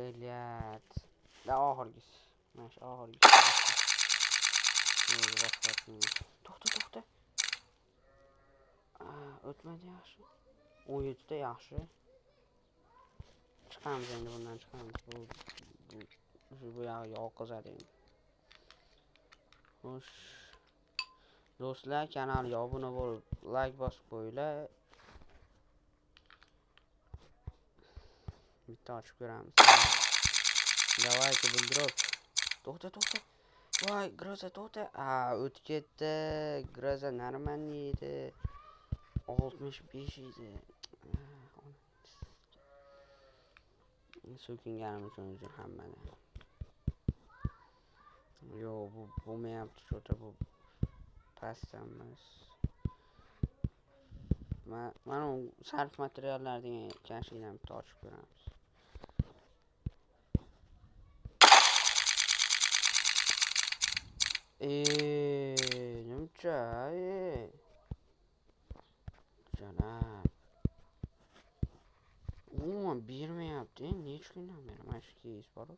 Блядь. Da oxirgisi. Mana shu oxirgisi. To'xta. O'tmadi yaxshi. 17 ta yaxshi. Chiqamiz endi bundan chiqamiz. Bu yog'iga oqizadi endi. Xo'sh. Do'stlar, kanalga obuna bo'lib, like bosib qo'yinglar. Bitta ochib ko'ramiz. Давайте buldirib. To'xta. Voy, Groza to'xta. O'tib ketdi. Groza нормальный edi. 65 edi. So'kinganim uchun uzr hammadan. Yo'q, bu bo'lmayapti, cho'ta bu pastamiz. Mana sarf materiallar degan kashikdan bitta ochib ko'ramiz. Nimcha? Janab. Umuman bermayapti. Necha kundan beri mana shu keys bor.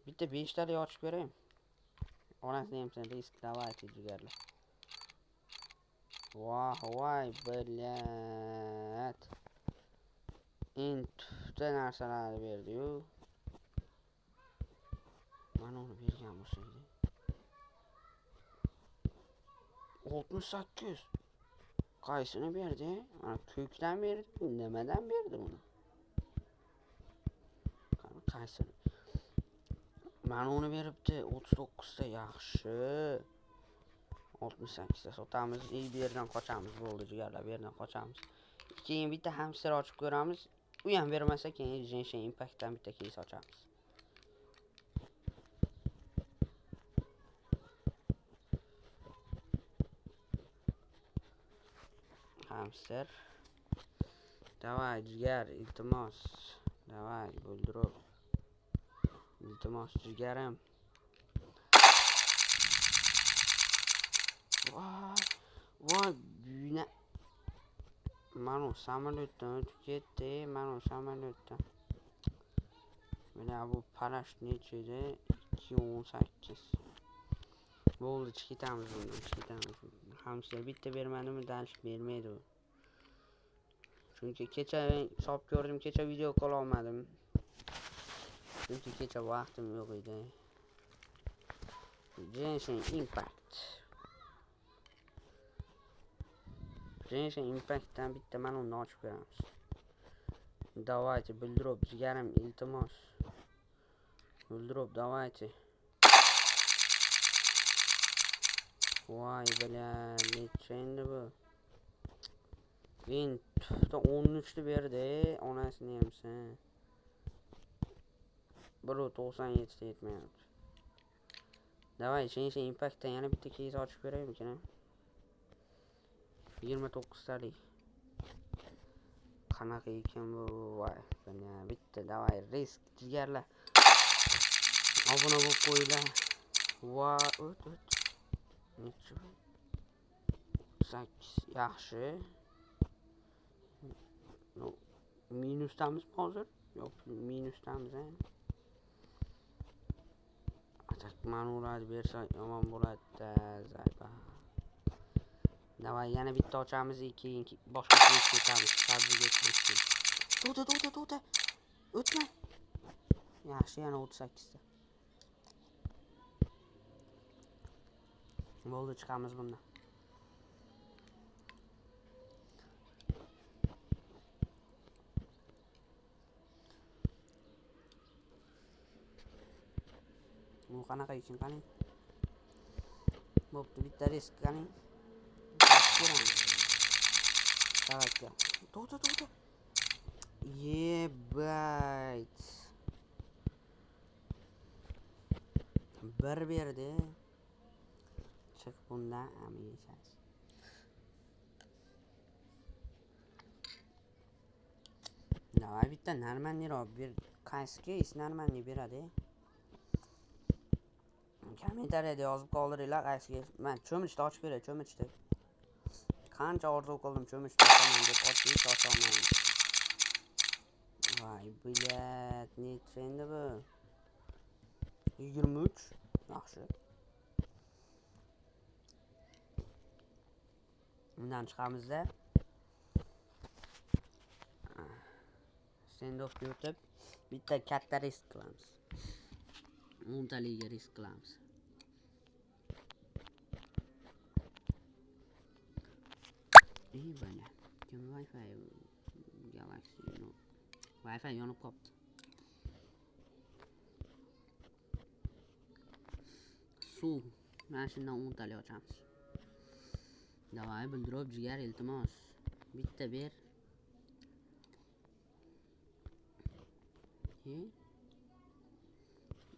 Bitta 5 talik ochib ko'rayim. Onasini ham sen risk давайте jigarlar. Voy, блядь. Intda narsalarni berdi-yu. Mana uni bergan bo'lsa edi. 68. Qaysini berdi? Mana ko'kdan berdi, nimadan berdi buni? Qaysini? Mana uni beribdi, 39 ta yaxshi. 68 ta sotamiz, bu yerdan qochamiz, bo'ldi jigarlar, bu yerdan qochamiz. Keyin bitta hamster ochib ko'ramiz. U ham bermasa, keyin Genshin Impact'dan bitta keys ochamiz. Hamster. Давай, jigar, iltimos. Давай, buldirib. Iltimos, jigarim. Voy, buyna. Mana samolyotdan o'tib ketdi, mana samolyotdan. Mana bu parash necha edi? 218. Bo'ldi, chiqitamiz bundan, chiqitamiz. Hamster bitta bermadimi, dalish bermaydi u. Chunki kecha hisob ko'rdim, kecha video qo'la olmadim. Chunki kecha vaqtim yo'q edi. Genshin Impact. Genshin Impact'dan bitta mana uni ochib ko'ramiz. Давайте, buldirib, jigarim, iltimos. Buldirib, давайте. Voy, necha endi bu? Men 13 ta berdi, onasini ham sen. 197 ta yetmayapti. Давай, Genshin Impact'dan yana bitta keys ochib ko'raymikin. 29 talik. Qanaqa ekan bu? Voy, bitta давай, risk jigarlar. Obuna bo'lib qo'yinglar. Voy, o't. Necha? 8 yaxshi. No, minusdamiz hozir? Yo'q, minusdamiz, Atak manurad bersa yomon bo'ladi-da, zayba. Davay, yana bitta ochamiz, keyin boshqa keys ketamiz. Sabziga ketamiz. To'xta. O'tma. Yaxshi, yana 38 ta. Bo'ldi, chiqamiz bundan. Bu qanaqa ekan qaling. Bo'pti, bitta risk qaling. Tavakkal. To'xta. Yebait. Bir berdi. Chiq bundan amishas. Davay, bitta normalniroq bir qaysi keys normalniy beradi. Kommentariyada yozib qoldiringlar qaysiga. Men cho'michni ochib beray, cho'michni. Qancha orzu qildim cho'michni ochaman deb, ochib olmayman. Vay bilet, necha endi bu? 23. Yaxshi. Bundan chiqamizda. Standoffga o'tib, bitta katta risk qilamiz. 10 taliga risk qilamiz. Bana. Kim Wi-Fi Galaxy no. Wi-Fi yonib qopti. Suv. Mana shundan 10 tali ochamiz. Davay bildirib jigar iltimos. Bitta ber.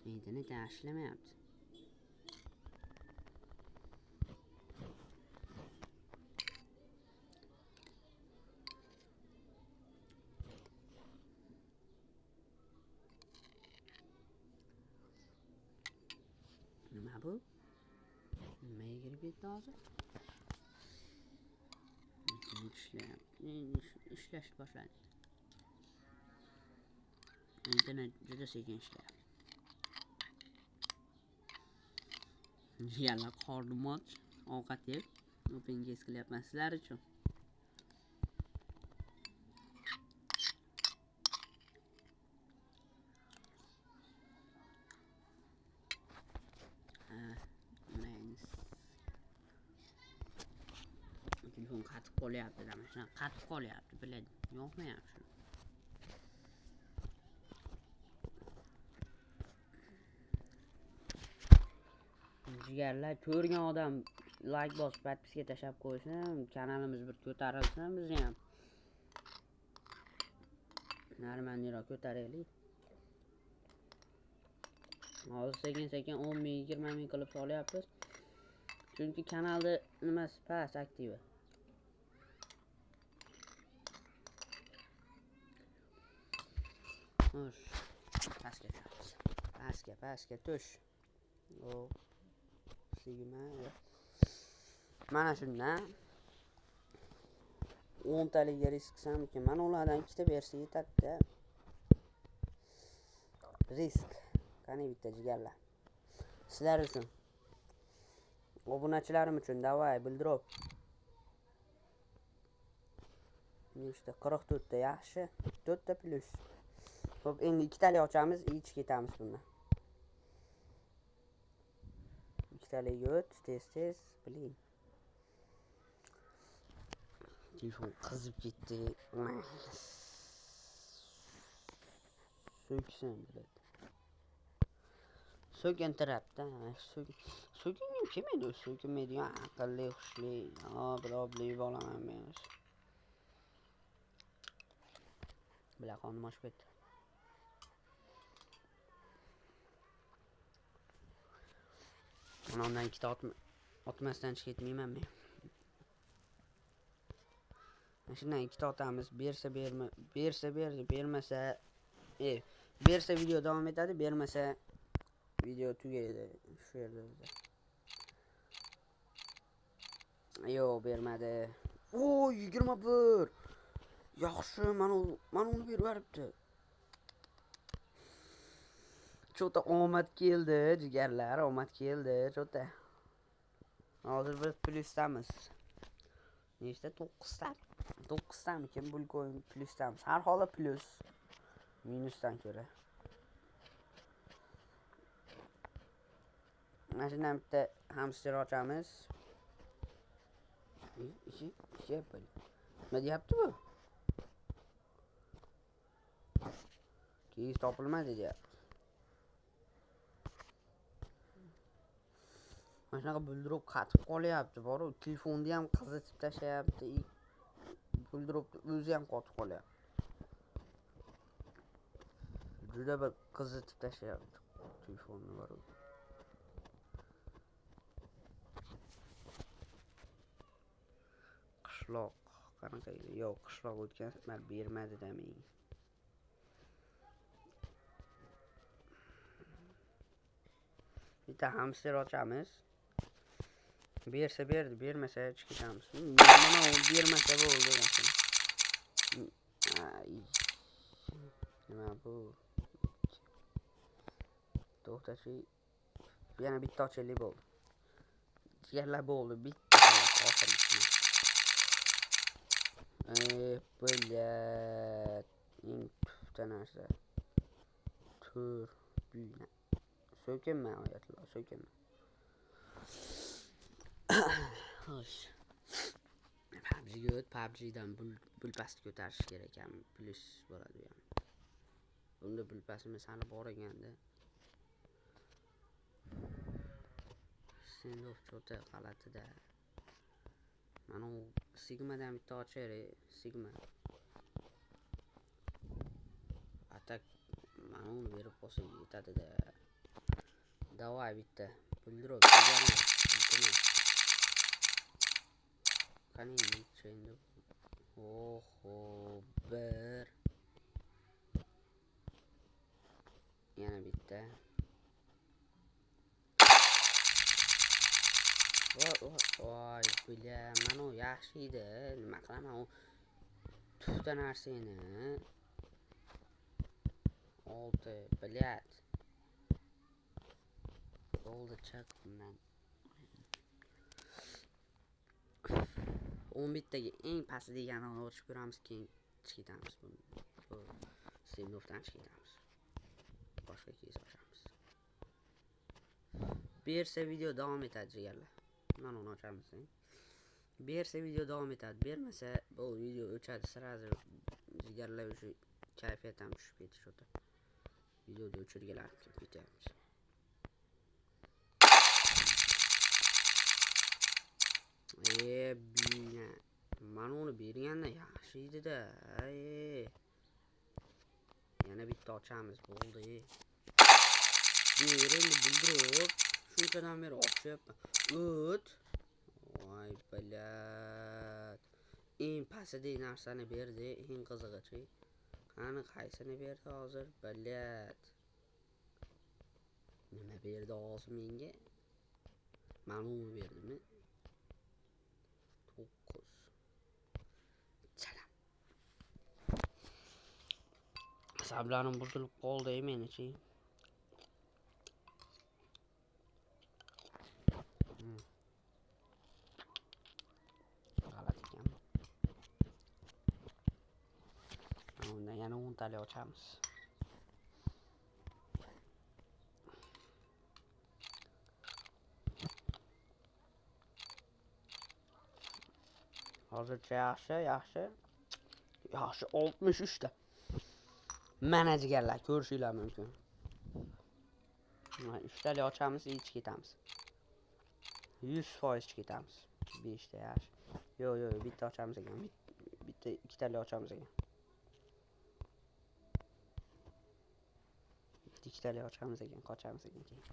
İnternet ishlamayapti. Nima bu? Nimaga kirib ketdi hozir? Ishlash boshladi. İnternet juda sekin ishlayapti. Jigarlar qornim och, ovqat yeb, OpenGS qilyapman sizlar uchun. Telefon qatib qolyapti, mana shunaqa qatib qolyapti, biladi. Yoqmayapti shu. Jigarlar, ko'rgan odam like bosib, podpiska tashab qo'ysin, kanalimiz bir ko'tarilsin, biz ham normalniroq ko'taraylik. Hozir sekin-sekin 10 ming, 20 ming qilib solyapmiz. Chunki kanalda nimasi past aktivi. Xo'sh, pastga tushamiz. Pastga tush. O sigma. Mana shundan 10 taliga risk qilsam ekan, mana ulardan ikkita bersa yetadi-da. Risk. Qani bitta jigarlar. Sizlar uchun. Obunachilarim uchun davay bildirib. Nechta 44 ta yaxshi, 4 ta plus. Xo'p, endi 2 tali ochamiz, ich ketamiz bundan. 2 taliga o't, tez, biling. Telefon qizib ketdi. So'ksin biladi. So'kintirapti. So'kingim kelmaydi, so'kinmaydigan aqlli, xushli, birobli bolaman men. Bilaqonim oshib ketdi. Ondan ikkita otmasdan chiqib ketmayman men. Shundan ikkita otamiz, bersa berdi, bermasa bersa video davom etadi, bermasa video tugaydi shu yerda. Yo'q, bermadi. O, 21. Yaxshi, mana uni berib beribdi. Chota omad keldi, jigarlar, omad keldi, chota. Hozir biz plusdamiz. Nechta? 9 ta. 9 tami kim bulkoin plusdamiz. Har holda plus. Minusdan ko'ra. Mana shundan bitta hamster ochamiz. Ishi yapadi. Nima deyapti bu? Keyin topilmadi deyapti. Mana shunaqa buldirib qatib qolyapti, boru telefonni ham qizitib tashlayapti. Buldirib o'zi ham qotib qolyapti. Juda bir qizitib tashlayapti telefonni, boru. Qishloq qanaqa? Yo'q, qishloq o'tgan safar bermadi demang. Bitta hamster ochamiz. Bersa berdi, bermasa chiqamiz. Mana u bermasa bo'ldi. bu. To'xtachi. Yana bitta ochilib bo'ldi. Jigarlar bo'ldi. Bitta oxirgi. Bilyat. Bitta narsa. Tur. Buyna. So'kinma oyatlar, so'kinma. Xo'sh. PUBG'ga o't, PUBG'dan bulpasni ko'tarish kerak ham, plus bo'ladi bu ham. Bunda bulpasimiz hali bor ekanda. Sendof cho'ta g'alatida. Mana u Sigmadan bitta ochar, Sigma. Atak mana uni berib qo'ysa yetadi-da. Davay bitta. Buldrop degani. Qani endi. Oho, bir. Yana bitta. Voy, bile, mana u yaxshi edi. Nima qilaman u tufta narsani. 6, bilyat. Oldi chiq bundan. 11 dagi eng pasti deganini ochib ko'ramiz, keyin chiqitamiz buni. Bu Sendofdan chiqitamiz. Boshqa keys ochamiz. Bersa video davom etadi jigarlar. Mana uni ochamiz. Bersa video davom etadi, bermasa bu video o'chadi sразу. Jigarlar o'sha kayfiyat ham tushib ketish o'ta. Videoda o'chirganlar ketyapmiz. Buyna. Mana uni berganda yaxshi edi-da. Yana bitta ochamiz bo'ldi. Endi bildirib, shunchadan beri ochyapman. O't. Voy bilat. Eng pastdagi narsani berdi, eng qizig'ichi. Qani qaysini berdi hozir? Bilat. Nima berdi hozir menga? Mana uni berdimi? 9. Salam. Sablarim buzilib qoldi menichi. G'alati ekan. Unda yana 10 tali ochamiz. Hozircha yaxshi 63 ta. Mana jigarlar ko'rishinglar mumkin. 3 tali ochamiz, ichib ketamiz. 100% ketamiz. 5 ta yaxshi. Yo'q, bitta ochamiz ekan. Bitta 2 tali ochamiz ekan. 2 tali ochamiz ekan, qochamiz ekan keyin.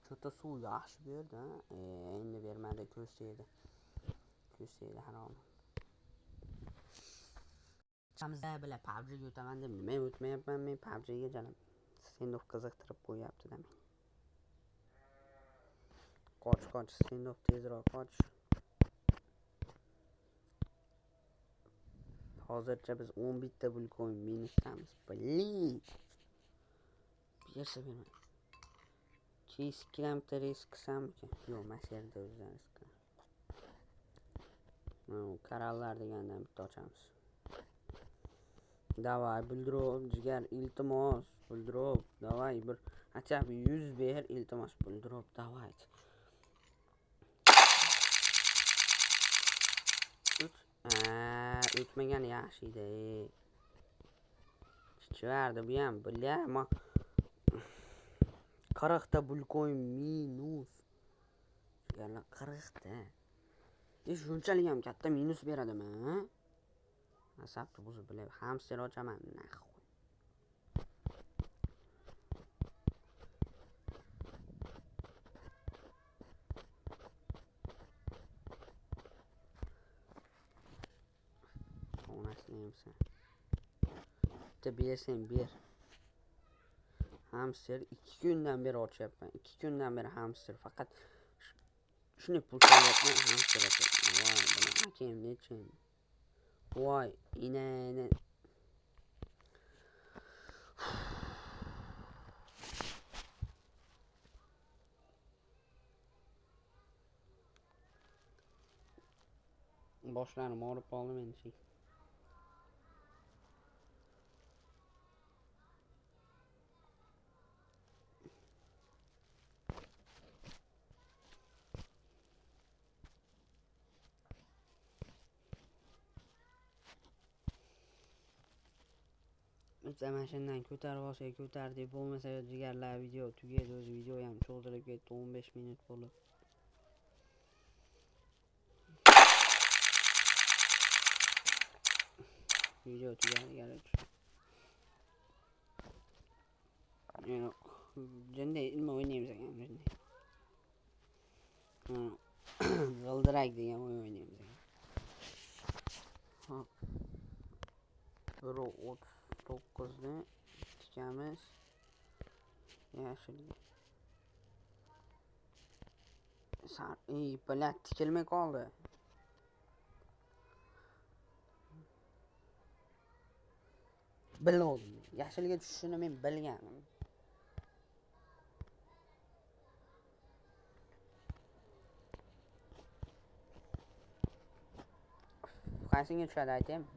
Cho'ta suv yaxshi berdi, endi bermadi, ko'z tegdi harom. Chamizda bila PUBG'ga o'taman deb nima o'tmayapman men PUBG'ga janam. Sendof qiziqtirib qo'yapti-da men. Qoch, Sendof tezroq qoch. Hozircha biz 11 ta bulkoin minusdamiz. Blin. Bersa berma. Keskiramta riskisam ekan. Yo'q, masherda o'zdan risk. Karallar degandan bitta ochamiz. Davay, buldirov, jigar, iltimos, buldirov, davay, bir achab 100 ber, iltimos, buldirov, davay. O'tmagan yaxshi edi. Chivardi bu ham, bilyapman. 40 ta bulkoin minus. Jigarlar 40 ta. Shunchalik ham katta minus beradimi? Asabni buzib bilay, hamster ochaman. Onasini bitta bersang ber. Hamster 2 kundan beri ochyapman. 2 kundan beri hamster faqat shuni pul so'rayapman, hamster ochyapman. Voy, buni bakayım nechun. Voy inani. Boshlarim og'rib qoldi meni. Bitta mashinadan ko'tarib olsak ko'tardik, bo'lmasa jigarlar video tugaydi, o'zi video ham cho'zilib ketdi, 15 minut bo'lib. Video tugadi garchi. Yo'q, jinday nima o'ynaymiz ekan jinday. G'ildirak degan o'yin o'ynaymiz ekan. Hop. 1.39 ni tikamiz. Yashilga. Bilat tikilmay qoldi. Bildim. Yashilga tushishini men bilganim. Qaysiga tushadi aytaymi?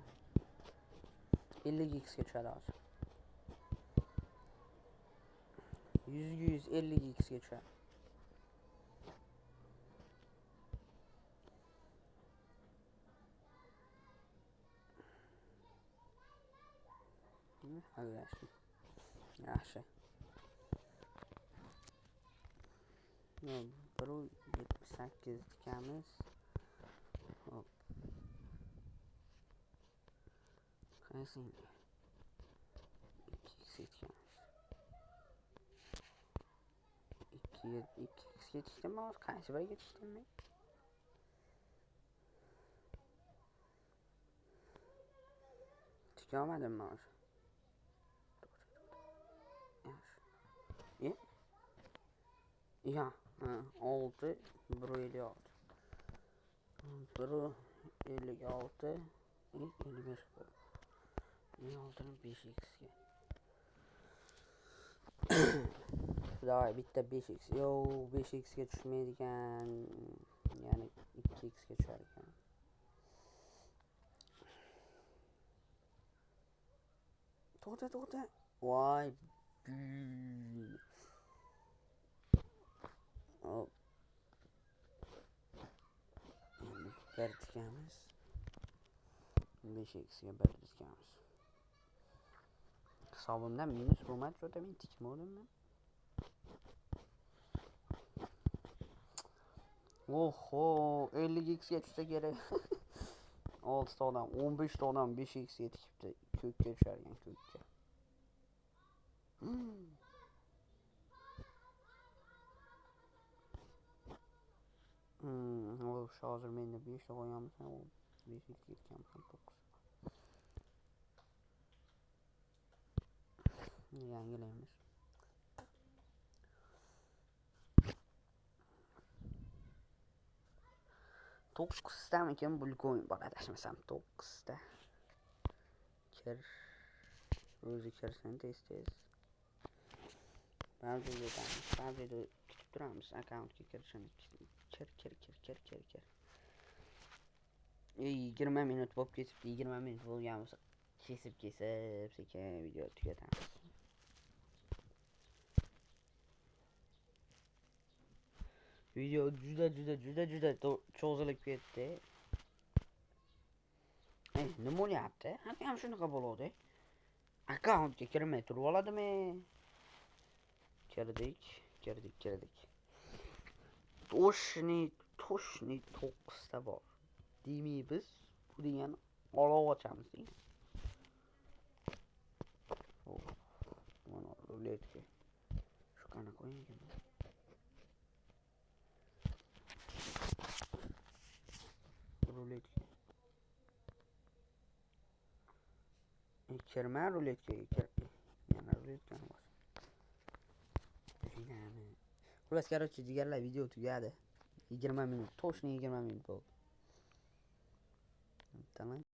50x ga tushadi hozir. 150x ga tushadi. Hallashdi. Yaxshi. 1.78 tikamiz. Hop. Qaysi? 2x tikamiz. 2x tikdimmi? Qaysi biriga tikdimmi? Tikamadim hozir. Ya, 6 1.56. 1.56 55 bo'ldi. 56 ni 5x ga. Xudoy, bitta 5x. Yo, 5x ga tushmaydi ekan. Ya'ni 2x ga tushar ekan. To'xta. Voy. Hop. Bir tikamiz. 5x ga 1 tikamiz. Hisobimda minus bo'lmadi, cho'ta men tikmadimmi? Oho, 50x ga tushsa kerak. 6 ta odam, 15 ta odam 5x ga tikibdi. Ko'kka tushargan, ko'kka. Hozir menda 5 ta qo'yamiz, 5x ketgan 9. Yangilaymiz. To'qqiztamikin bulkoin bor adashmasam 9ta. Kir. O'zi kirsin tez. Mavzuga o'tamiz. Mavzuda kutib turamiz akkauntga kirishini. Kir. 20 minut bo'lib ketibdi. 20 minut bo'lgan bo'lsa kesib sekin video tugatamiz. Video juda cho'zilib ketdi. Nima bo'lyapti? Ham shunaqa bo'ladi. Akkauntga kirmay turib oladimi? Kirdik. Toshni 9ta bor. Demak biz bu degani olov ochamiz degan. Mana ruletka. Shu qanaqa qo'ying ekan. Ruletka. Kirma ruletkaga kirdi. Yana ruletkani bos. Xullas, короче, jigarlar video tugadi. 20 minut, точно 20 minut bo'ldi. lan.